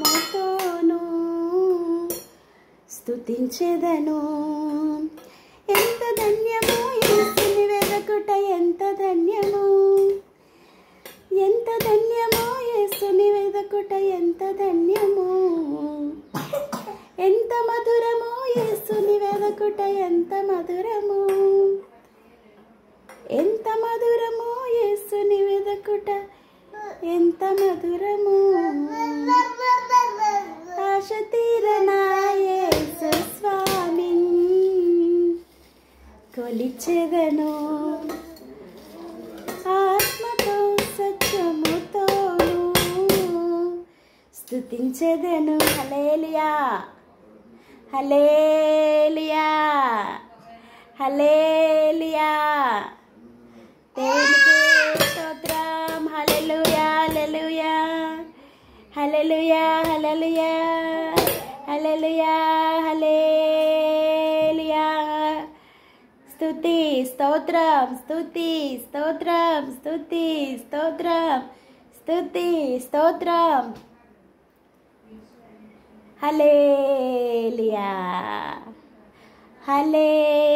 ముతోను స్తుతించెదను. ఎంత ధన్యమో యేసుని వెదకుట, ఎంత ధన్యమో, ఎంత ధన్యమో యేసుని వెదకుట, ఎంత ధన్యమో, ఎంత మధురమో యేసుని వెదకుట, ఎంత మధురమో, ఎంత మధురమో యేసుని వెదకుట, ఎంత మధురమో. ఆశ తీరనా యేసు స్వామిన్ కొలిచెదను. ఆత్మతో సత్యముతోను స్తుతించెదను. హల్లెలూయా, హల్లెలూయా, హల్లెలూయా. దేవునికి స్తోత్రం. హల్లెలూయా, హల్లెలూయా, హల్లెలూయా, హల్లెలూయా, హల్లెలూయా, హల్లెలూయా. స్తుతి స్తోత్రం, స్తుతి స్తోత్రం, స్తుతి స్తోత్రం, స్తుతి స్తోత్రం. హల్లెలూయా, హల్లెలూయా.